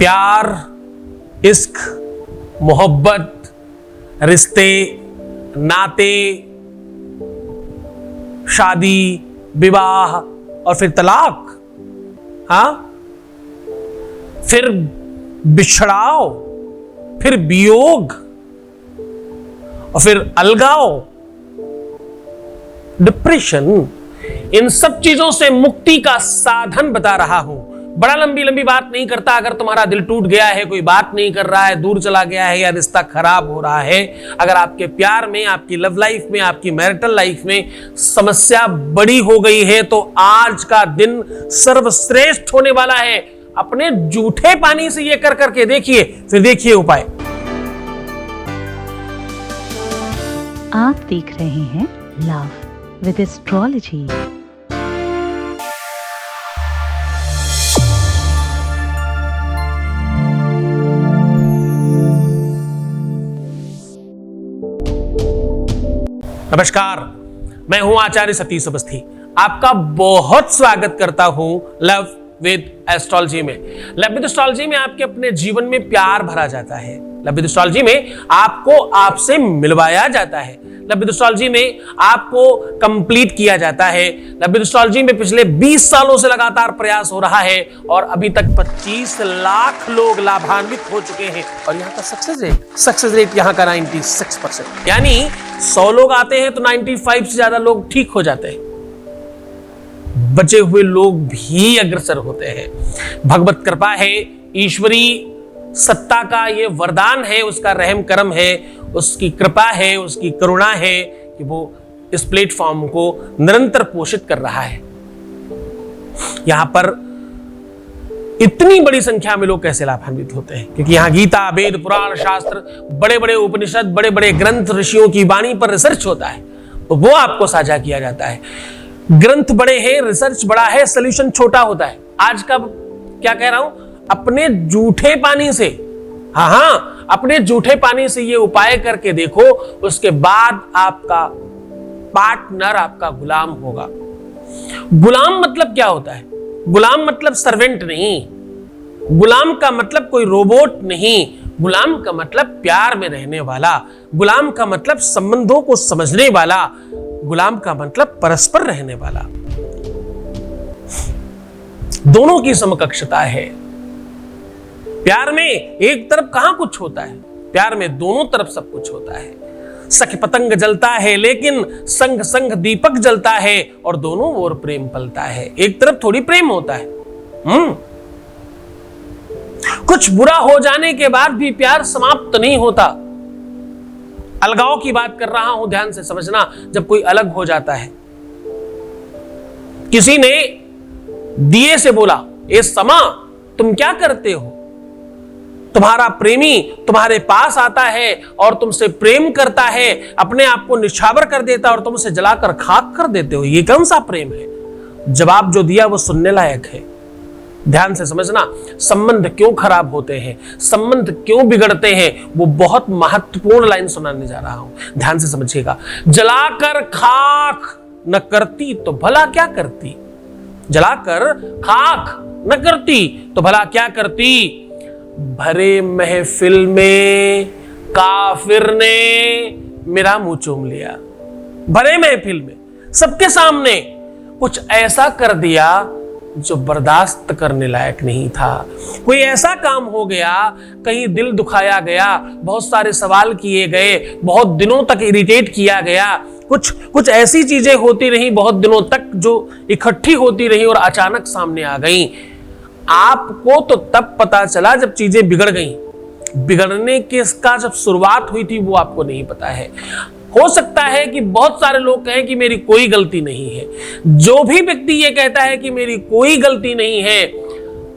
प्यार, इश्क, मोहब्बत, रिश्ते, नाते, शादी, विवाह और फिर तलाक, हाँ, फिर बिछड़ाव, फिर वियोग और फिर अलगाव, डिप्रेशन, इन सब चीजों से मुक्ति का साधन बता रहा हूं। बड़ा लंबी लंबी बात नहीं करता। अगर तुम्हारा दिल टूट गया है, कोई बात नहीं कर रहा है, दूर चला गया है या रिश्ता खराब हो रहा है, अगर आपके प्यार में, आपकी लव लाइफ में, आपकी मैरिटल लाइफ में समस्या बड़ी हो गई है, तो आज का दिन सर्वश्रेष्ठ होने वाला है। अपने जूठे पानी से ये कर करके देखिए, फिर देखिए उपाय। आप देख रहे हैं लव विद एस्ट्रोलॉजी। नमस्कार, मैं हूं आचार्य सतीश अवस्थी। आपका बहुत स्वागत करता हूं लव विद एस्ट्रोलॉजी में। लव विद एस्ट्रोलॉजी में आपके अपने जीवन में प्यार भरा जाता है। लव विद एस्ट्रोलॉजी में आपको आपसे मिलवाया जाता है। लव विद एस्ट्रोलॉजी में आपको कंप्लीट किया जाता है। लव विद एस्ट्रोलॉजी में पिछले 20 सालों से लगातार प्रयास हो रहा है और अभी तक 25 लाख लोग लाभान्वित हो चुके हैं। और यहाँ का सक्सेस रेट यहाँ का 96%। यानी 100 लोग आते हैं तो 95 से ज्यादा लोग ठीक हो जाते हैं, बचे हुए लोग भी अग्रसर होते हैं। भगवत कृपा है, ईश्वरी सत्ता का ये वरदान है, उसका रहम करम है, उसकी कृपा है, उसकी करुणा है कि वो इस प्लेटफॉर्म को निरंतर पोषित कर रहा है। यहां पर इतनी बड़ी संख्या में लोग कैसे लाभान्वित होते हैं? क्योंकि यहां गीता, वेद, पुराण, शास्त्र, बड़े बड़े उपनिषद, बड़े बड़े ग्रंथ, ऋषियों की वाणी पर रिसर्च होता है, तो वो आपको साझा किया जाता है। ग्रंथ बड़े हैं, रिसर्च बड़ा है, सोल्यूशन छोटा होता है। आज का क्या कह रहा हूं, अपने जूठे पानी से, हाँ, अपने जूठे पानी से ये उपाय करके देखो, उसके बाद आपका पार्टनर आपका गुलाम होगा। गुलाम मतलब क्या होता है? गुलाम मतलब सर्वेंट नहीं, गुलाम का मतलब कोई रोबोट नहीं, गुलाम का मतलब प्यार में रहने वाला, गुलाम का मतलब संबंधों को समझने वाला, गुलाम का मतलब परस्पर रहने वाला। दोनों की समकक्षता है। प्यार में एक तरफ कहां कुछ होता है, प्यार में दोनों तरफ सब कुछ होता है। सख पतंग जलता है लेकिन संग संग दीपक जलता है और दोनों ओर प्रेम पलता है। एक तरफ थोड़ी प्रेम होता है। कुछ बुरा हो जाने के बाद भी प्यार समाप्त नहीं होता। अलगाव की बात कर रहा हूं, ध्यान से समझना। जब कोई अलग हो जाता है, किसी ने दिए से बोला, ए समा तुम क्या करते हो? तुम्हारा प्रेमी तुम्हारे पास आता है और तुमसे प्रेम करता है, अपने आप को निछावर कर देता है और तुम उसे जलाकर खाक कर देते हो। ये कौन सा प्रेम है? जवाब जो दिया वो सुनने लायक है। ध्यान से समझना। संबंध क्यों खराब होते हैं, संबंध क्यों बिगड़ते हैं, वो बहुत महत्वपूर्ण लाइन सुनाने जा रहा हूं, ध्यान से समझिएगा। जलाकर खाक न करती तो भला क्या करती? जलाकर खाक न करती तो भला क्या करती? भरे महफिल में काफिर ने मेरा मुंह चूम लिया। भरे महफिल में सबके सामने कुछ ऐसा कर दिया जो बर्दाश्त करने लायक नहीं था। कोई ऐसा काम हो गया, कहीं दिल दुखाया गया, बहुत सारे सवाल किए गए, बहुत दिनों तक इरिटेट किया गया, कुछ ऐसी चीजें होती रही बहुत दिनों तक जो इकट्ठी होती रही और अचानक सामने आ गई। आपको तो तब पता चला जब चीजें बिगड़ गईं। बिगड़ने की इसका जब शुरुआत हुई थी वो आपको नहीं पता है। हो सकता है कि बहुत सारे लोग कहें कि मेरी कोई गलती नहीं है। जो भी व्यक्ति ये कहता है कि मेरी कोई गलती नहीं है,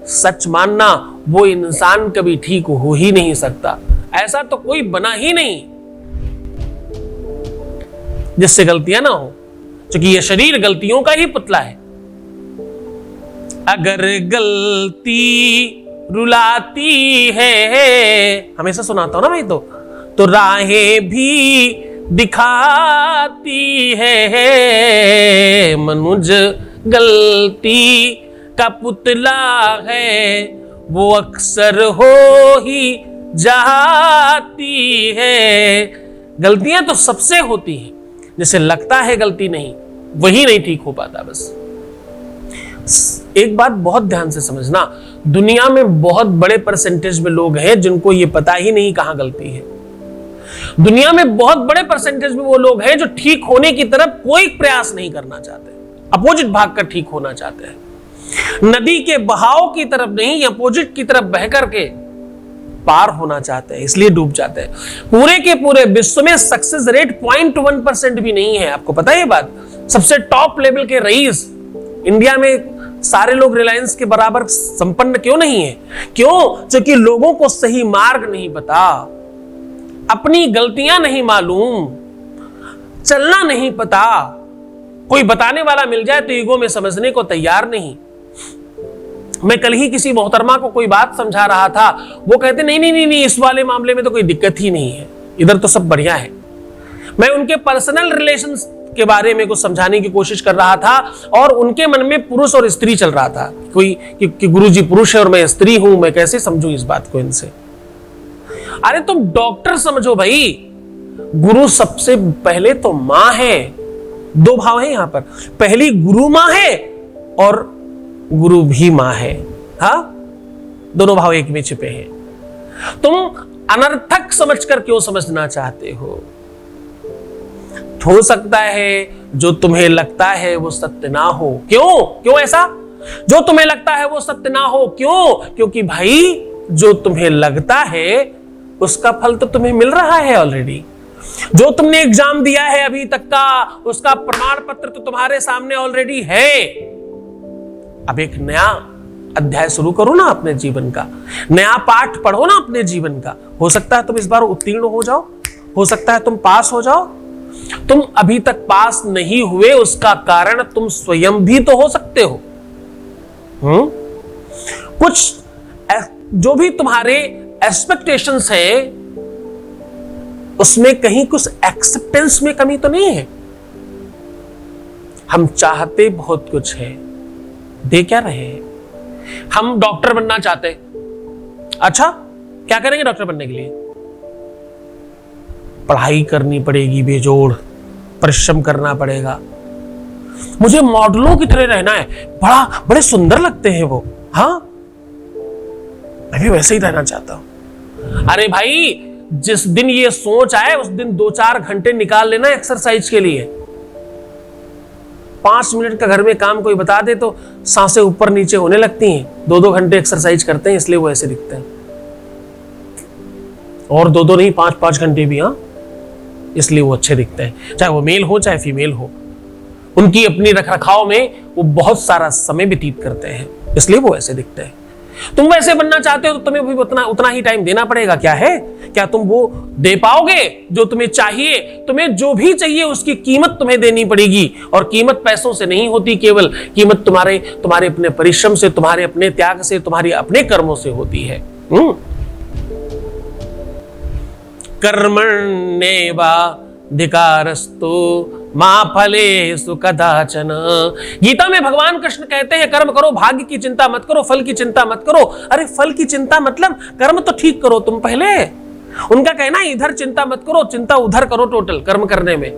सच मानना वो इंसान कभी ठीक हो ही नहीं सकता। ऐसा तो कोई बना ही नहीं जिससे गलतियां ना हो, क्योंकि ये शरीर गलतियों का ही पुतला है। अगर गलती रुलाती है, हमेशा सुनाता हूं ना मैं तो राहें भी दिखाती है। मनुज गलती का पुतला है, वो अक्सर हो ही जाती है। गलतियां तो सबसे होती हैं, जैसे लगता है गलती नहीं, वही नहीं ठीक हो पाता। बस एक बात बहुत ध्यान से समझना, दुनिया में बहुत बड़े परसेंटेज में लोग हैं जिनको ये पता ही नहीं कहां गलती है। दुनिया में बहुत बड़े परसेंटेज में वो लोग हैं जो ठीक होने की तरफ कोई प्रयास नहीं करना चाहते, अपोजिट भागकर ठीक होना चाहते हैं। नदी के बहाव की तरफ नहीं, अपोजिट की तरफ बह करके पार होना चाहते हैं, इसलिए डूब जाते हैं। पूरे के पूरे विश्व में सक्सेस रेट 0.1% भी नहीं है। आपको पता है ये बात? सबसे टॉप लेवल के रईस इंडिया में सारे लोग रिलायंस के बराबर संपन्न क्यों नहीं है? क्यों? क्योंकि लोगों को सही मार्ग नहीं पता, अपनी गलतियां नहीं मालूम, चलना नहीं पता। कोई बताने वाला मिल जाए तो ईगो में समझने को तैयार नहीं। मैं कल ही किसी मोहतरमा को कोई बात समझा रहा था, वो कहते नहीं नहीं नहीं नहीं, इस वाले मामले में तो कोई दिक्कत ही नहीं है, इधर तो सब बढ़िया है। मैं उनके पर्सनल रिलेशंस के बारे में कुछ समझाने की कोशिश कर रहा था और उनके मन में पुरुष और स्त्री चल रहा था, कोई कि गुरुजी पुरुष है और मैं स्त्री हूं, मैं कैसे समझूं इस बात को इनसे। अरे तुम डॉक्टर समझो भाई, गुरु सबसे पहले तो मां है। दो भाव है यहां पर, पहली गुरु मां है और गुरु भी मां है। हा, दोनों भाव एक में छिपे हैं। तुम अनर्थक समझकर क्यों समझना चाहते हो सकता है जो तुम्हें लगता है वो सत्य ना हो। क्यों ऐसा? जो तुम्हें लगता है वो सत्य ना हो, क्यों? क्योंकि भाई जो तुम्हें लगता है उसका फल तो तुम्हें मिल रहा है ऑलरेडी। जो तुमने एग्जाम दिया है अभी तक का, उसका प्रमाण पत्र तो तुम्हारे सामने ऑलरेडी है। अब एक नया अध्याय शुरू करो ना अपने जीवन का, नया पाठ पढ़ो ना अपने जीवन का। हो सकता है तुम इस बार उत्तीर्ण हो जाओ, हो सकता है तुम पास हो जाओ। तुम अभी तक पास नहीं हुए उसका कारण तुम स्वयं भी तो हो सकते हो। कुछ जो भी तुम्हारे एक्सपेक्टेशंस है उसमें कहीं कुछ एक्सेप्टेंस में कमी तो नहीं है। हम चाहते बहुत कुछ है, दे क्या रहे हैं? हम डॉक्टर बनना चाहते, अच्छा क्या करेंगे डॉक्टर बनने के लिए? पढ़ाई करनी पड़ेगी, बेजोड़ परिश्रम करना पड़ेगा। मुझे मॉडलों की तरह रहना है, बड़े सुंदर लगते हैं वो। हाँ, मैं भी वैसे ही रहना चाहता हूं। अरे भाई, जिस दिन ये सोच आए उस दिन 2-4 घंटे निकाल लेना एक्सरसाइज के लिए। 5 मिनट का घर में काम कोई बता दे तो सांसें ऊपर नीचे होने लगती हैं। 2-2 घंटे एक्सरसाइज करते हैं, इसलिए वो ऐसे दिखते हैं। और 2-2 नहीं, 5-5 घंटे भी, हाँ, इसलिए वो अच्छे दिखते हैं। चाहे वो मेल हो चाहे फीमेल हो, उनकी अपनी रखरखाव में वो बहुत सारा समय व्यतीत करते हैं, इसलिए वो ऐसे दिखते हैं। तुम वैसे बनना चाहते हो तो तुम्हें भी उतना ही टाइम देना पड़ेगा। क्या है? क्या तुम वो दे पाओगे जो तुम्हें चाहिए? तुम्हें जो भी चाहिए उसकी कीमत तुम्हें देनी पड़ेगी, और कीमत पैसों से नहीं होती, केवल कीमत तुम्हारे अपने परिश्रम से, तुम्हारे अपने त्याग से, तुम्हारे अपने कर्मों से होती है। कर्मण्येवाधिकारस्तु मा फलेषु कदाचन। गीता में भगवान कृष्ण कहते हैं कर्म करो, भाग्य की चिंता मत करो, फल की चिंता मत करो। अरे फल की चिंता मतलब कर्म तो ठीक करो तुम पहले। उनका कहना है इधर चिंता मत करो, चिंता उधर करो। टोटल कर्म करने में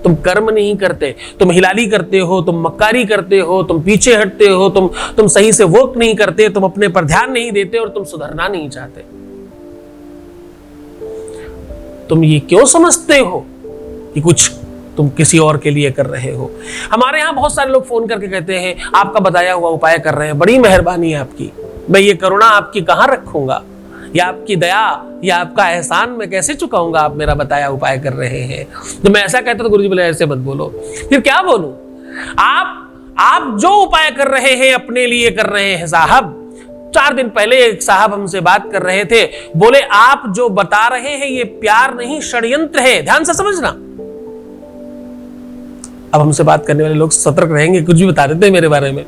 तुम कर्म नहीं करते, तुम हिलाली करते हो, तुम मक्कारी करते हो, तुम पीछे हटते हो, तुम सही से वर्क नहीं करते, तुम अपने पर ध्यान नहीं देते और तुम सुधरना नहीं चाहते। तुम ये क्यों समझते हो कि कुछ तुम किसी और के लिए कर रहे हो? हमारे यहां बहुत सारे लोग फोन करके कहते हैं आपका बताया हुआ उपाय कर रहे हैं, बड़ी मेहरबानी है आपकी, मैं ये करुणा आपकी कहां रखूंगा, या आपकी दया या आपका एहसान मैं कैसे चुकाऊंगा? आप मेरा बताया उपाय कर रहे हैं। तो मैं ऐसा कहता तो गुरुजी बोले ऐसे मत बोलो। फिर क्या बोलूं? आप जो उपाय कर रहे हैं अपने लिए कर रहे हैं साहब। 4 दिन पहले एक साहब हमसे बात कर रहे थे, बोले आप जो बता रहे हैं ये प्यार नहीं षड्यंत्र है। ध्यान से समझना। अब हमसे बात करने वाले लोग सतर्क रहेंगे, कुछ भी बता देते हैं मेरे बारे में।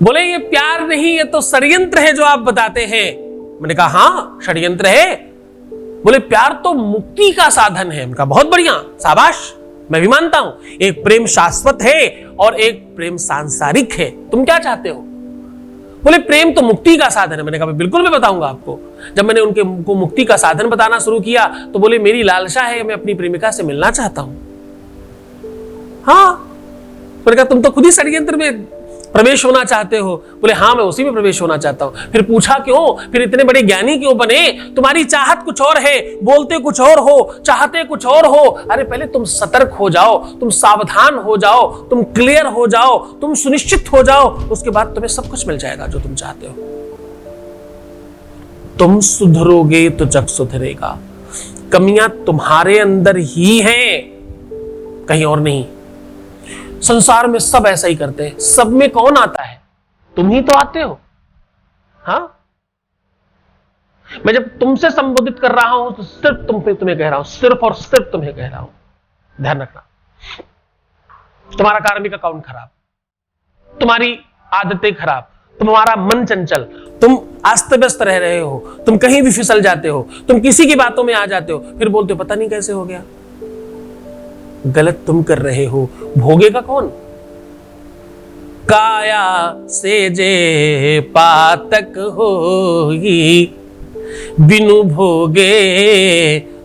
बोले ये प्यार नहीं, ये तो षड्यंत्र है जो आप बताते हैं। मैंने कहा हाँ षड्यंत्र है। बोले प्यार तो मुक्ति का साधन है। उनका बहुत बढ़िया, शाबाश, मैं भी मानता हूं। एक प्रेम शाश्वत है और एक प्रेम सांसारिक है। तुम क्या चाहते हो? बोले प्रेम तो मुक्ति का साधन है। मैंने कहा बिल्कुल मैं बताऊंगा आपको। जब मैंने उनके को मुक्ति का साधन बताना शुरू किया तो बोले मेरी लालसा है, मैं अपनी प्रेमिका से मिलना चाहता हूं। हाँ, मैंने कहा तुम तो खुद ही षड्यंत्र में प्रवेश होना चाहते हो। बोले हाँ, मैं उसी में प्रवेश होना चाहता हूं। फिर पूछा क्यों, फिर इतने बड़े ज्ञानी क्यों बने? तुम्हारी चाहत कुछ और है, बोलते कुछ और हो, चाहते कुछ और हो। अरे पहले तुम सतर्क हो जाओ, तुम सावधान हो जाओ, तुम क्लियर हो जाओ, तुम सुनिश्चित हो जाओ, उसके बाद तुम्हें सब कुछ मिल जाएगा जो तुम चाहते हो। तुम सुधरोगे तो जग सुधरेगा। कमियां तुम्हारे अंदर ही हैं, कहीं और नहीं। संसार में सब ऐसा ही करते हैं। सब में कौन आता है? तुम ही तो आते हो। हाँ, मैं जब तुमसे संबोधित कर रहा हूं तो सिर्फ तुम्हें कह रहा हूं, सिर्फ और सिर्फ तुम्हें कह रहा हूं। ध्यान रखना, तुम्हारा कार्मिक अकाउंट खराब, तुम्हारी आदतें खराब, तुम्हारा मन चंचल, तुम अस्त व्यस्त रह रहे हो, तुम कहीं भी फिसल जाते हो, तुम किसी की बातों में आ जाते हो, फिर बोलते हो पता नहीं कैसे हो गया। गलत तुम कर रहे हो, भोगेगा कौन? काया से जे पातक होगी, बिनु भोगे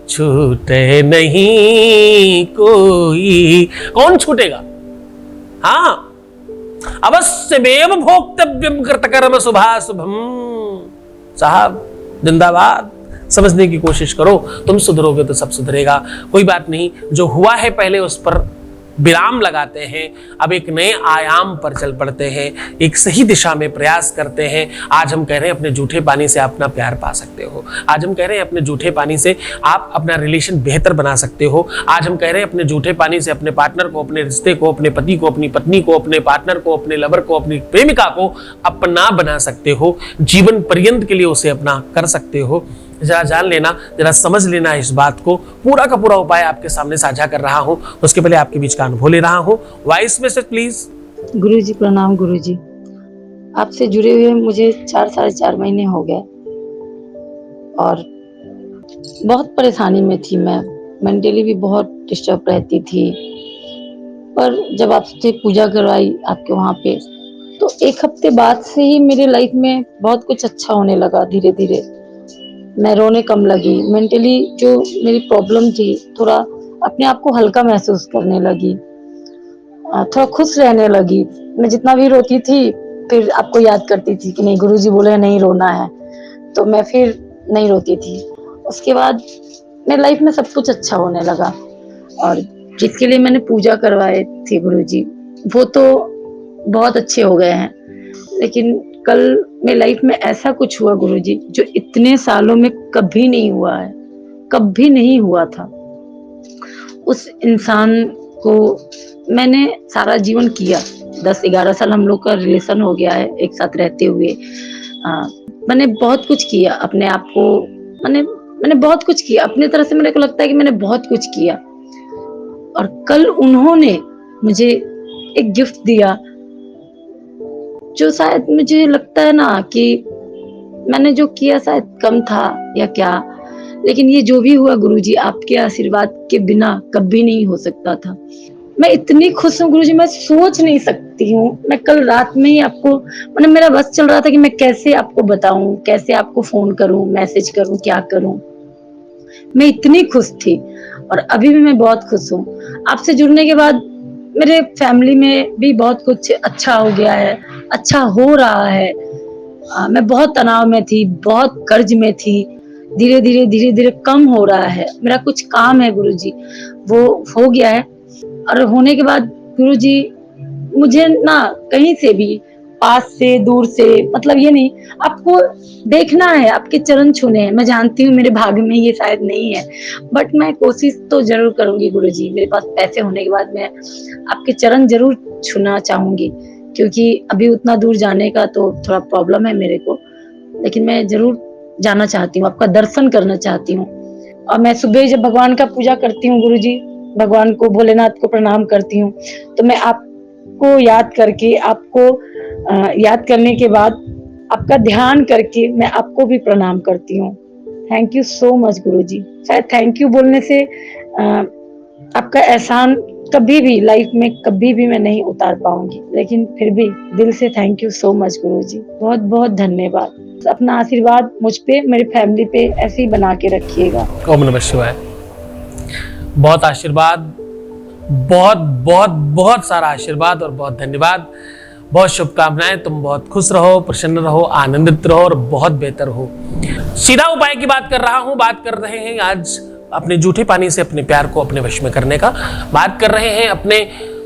छूटे नहीं कोई। कौन छूटेगा? हाँ, अवश्यमेव भोक्तव्यम कृतकर्म शुभाशुभम। साहब जिंदाबाद। समझने की कोशिश करो, तुम सुधरोगे तो सब सुधरेगा। कोई बात नहीं, जो हुआ है पहले उस पर विराम लगाते हैं, अब एक नए आयाम पर चल पड़ते हैं, एक सही दिशा में प्रयास करते हैं। आज हम कह रहे हैं अपने जूठे पानी से अपना प्यार पा सकते हो। आज हम कह रहे हैं अपने जूठे पानी से आप अपना रिलेशन बेहतर बना सकते हो। आज हम कह रहे हैं अपने जूठे पानी से अपने पार्टनर को, अपने रिश्ते को, अपने पति को, अपनी पत्नी को, अपने पार्टनर को, अपने लवर को, अपनी प्रेमिका को अपना बना सकते हो। जीवन पर्यंत के लिए उसे अपना कर सकते हो। जरा जान लेना, जरा समझ लेना इस बात को। पूरा का पूरा उपाय आपके सामने साझा कर रहा हूं। उसके पहले आपके बीच का अनुभव ले रहा हूं। Voice message please. गुरुजी प्रणाम। गुरुजी, आपसे जुड़े हुए मुझे 4-4.5 महीने हो गए और बहुत परेशानी में थी। मैं मेंटली भी बहुत डिस्टर्ब रहती थी, पर जब आपसे पूजा करवाई आपके वहाँ पे, तो 1 हफ्ते बाद से ही मेरे लाइफ में बहुत कुछ अच्छा होने लगा। धीरे धीरे मैं रोने कम लगी। मेंटली जो मेरी प्रॉब्लम थी, थोड़ा अपने आप को हल्का महसूस करने लगी, थोड़ा खुश रहने लगी। मैं जितना भी रोती थी फिर आपको याद करती थी कि नहीं, गुरुजी बोले नहीं रोना है, तो मैं फिर नहीं रोती थी। उसके बाद मेरी लाइफ में सब कुछ अच्छा होने लगा। और जिसके लिए मैंने पूजा करवाए थे गुरुजी, वो तो बहुत अच्छे हो गए हैं। लेकिन कल मेरी लाइफ में ऐसा कुछ हुआ गुरुजी, जो इतने सालों में कभी नहीं हुआ है, कभी नहीं हुआ था। उस इंसान को मैंने सारा जीवन किया, 10-11 साल हम लोग का रिलेशन हो गया है एक साथ रहते हुए। मैंने बहुत कुछ किया अपने आप को, मैंने बहुत कुछ किया अपने तरह से। मेरे को लगता है कि मैंने बहुत कुछ किया। और कल उन्होंने मुझे एक गिफ्ट दिया, जो शायद मुझे लगता है ना कि मैंने जो किया शायद कम था या क्या, लेकिन ये जो भी हुआ गुरुजी, आपके आशीर्वाद के बिना कभी नहीं हो सकता था। मैं इतनी खुश हूँ गुरुजी, मैं सोच नहीं सकती हूँ। मैं कल रात में ही आपको, मेरा बस चल रहा था कि मैं कैसे आपको बताऊं, कैसे आपको फोन करूं, मैसेज करूं, क्या करूं। मैं इतनी खुश थी और अभी भी मैं बहुत खुश हूँ। आपसे जुड़ने के बाद मेरे फैमिली में भी बहुत कुछ अच्छा हो गया है, अच्छा हो रहा है। मैं बहुत तनाव में थी, बहुत कर्ज में थी। धीरे धीरे कम हो रहा है। मेरा कुछ काम है गुरुजी, वो हो गया है। और होने के बाद गुरुजी मुझे ना कहीं से भी, पास से दूर से, मतलब ये नहीं, आपको देखना है, आपके चरण छूने हैं। मैं जानती हूँ मेरे भाग्य में ये शायद नहीं है, बट मैं कोशिश तो जरूर करूंगी गुरुजी। मेरे पास पैसे होने के बाद मैं आपके चरण जरूर छूना चाहूंगी, क्योंकि अभी उतना दूर जाने का तो थोड़ा प्रॉब्लम है मेरे को, लेकिन मैं जरूर जाना चाहती हूँ, आपका दर्शन करना चाहती हूँ। और मैं सुबह जब भगवान का पूजा करती हूँ गुरुजी, भगवान को, भोलेनाथ को प्रणाम करती हूँ, तो मैं आपको याद करके, आपको याद करने के बाद आपका ध्यान करके मैं आपको भी प्रणाम करती हूँ। थैंक यू सो मच गुरुजी। शायद थैंक यू बोलने से आपका एहसान कभी भी लाइफ में कभी भी मैं नहीं उतार पाऊंगी, लेकिन फिर भी दिल से थैंक यू सो मच गुरुजी, बहुत बहुत धन्यवाद। अपना आशीर्वाद मुझ पे, मेरी फैमिली पे ऐसे ही बना के रखिएगा। ओम नमः शिवाय। बहुत आशीर्वाद, बहुत बहुत बहुत सारा आशीर्वाद और बहुत धन्यवाद, बहुत शुभकामनाएं। तुम बहुत खुश रहो, प्रसन्न रहो, आनंदित रहो और बहुत बेहतर हो। सीधा उपाय की बात कर रहा हूं। बात कर रहे हैं आज अपने जूठे पानी से अपने प्यार को अपने वश में करने का। बात कर रहे हैं अपने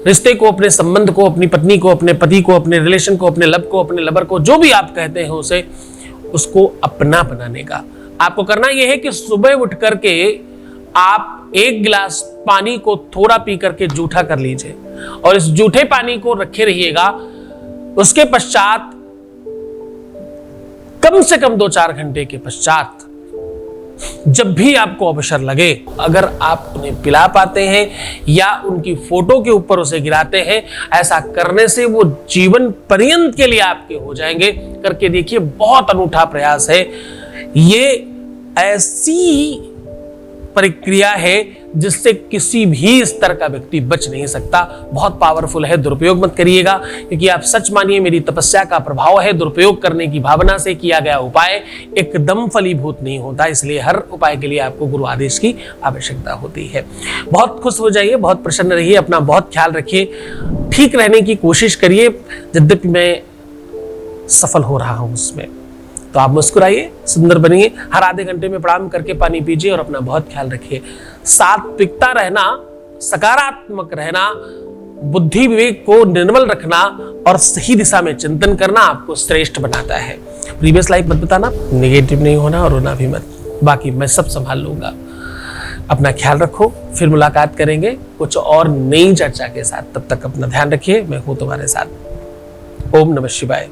रिश्ते को, अपने संबंध को, अपनी पत्नी को, अपने पति को, अपने रिलेशन को, अपने लब को, अपने लवर को, जो भी आप कहते हैं उसे, उसको अपना बनाने का। आपको करना यह है कि सुबह उठ करके आप 1 गिलास पानी को थोड़ा पी करके जूठा कर लीजिए और इस जूठे पानी को रखे रहिएगा। उसके पश्चात कम से कम 2-4 घंटे के पश्चात जब भी आपको अवसर लगे, अगर आप उन्हें पिला पाते हैं या उनकी फोटो के ऊपर उसे गिराते हैं, ऐसा करने से वो जीवन पर्यंत के लिए आपके हो जाएंगे। करके देखिए, बहुत अनूठा प्रयास है ये। ऐसी प्रक्रिया है जिससे किसी भी स्तर का व्यक्ति बच नहीं सकता। बहुत पावरफुल है, दुरुपयोग मत करिएगा, क्योंकि आप सच मानिए मेरी तपस्या का प्रभाव है। दुरुपयोग करने की भावना से किया गया उपाय एकदम फलीभूत नहीं होता, इसलिए हर उपाय के लिए आपको गुरु आदेश की आवश्यकता होती है। बहुत खुश हो जाइए, बहुत प्रसन्न रहिए, अपना बहुत ख्याल रखिए, ठीक रहने की कोशिश करिए। यद्यपि मैं सफल हो रहा हूं उसमें, तो आप मुस्कुराइए, सुंदर बनिए, हर आधे घंटे में प्रणाम करके पानी पीजिए और अपना बहुत ख्याल रखिए। सात्विकता रहना, सकारात्मक रहना, बुद्धि विवेक को निर्मल रखना और सही दिशा में चिंतन करना आपको श्रेष्ठ बनाता है। प्रीवियस लाइफ मत बताना, नेगेटिव नहीं होना और रोना भी मत, बाकी मैं सब संभाल लूंगा। अपना ख्याल रखो, फिर मुलाकात करेंगे कुछ और नई चर्चा के साथ। तब तक अपना ध्यान रखिए, मैं हूं तुम्हारे साथ। ओम नमः शिवाय।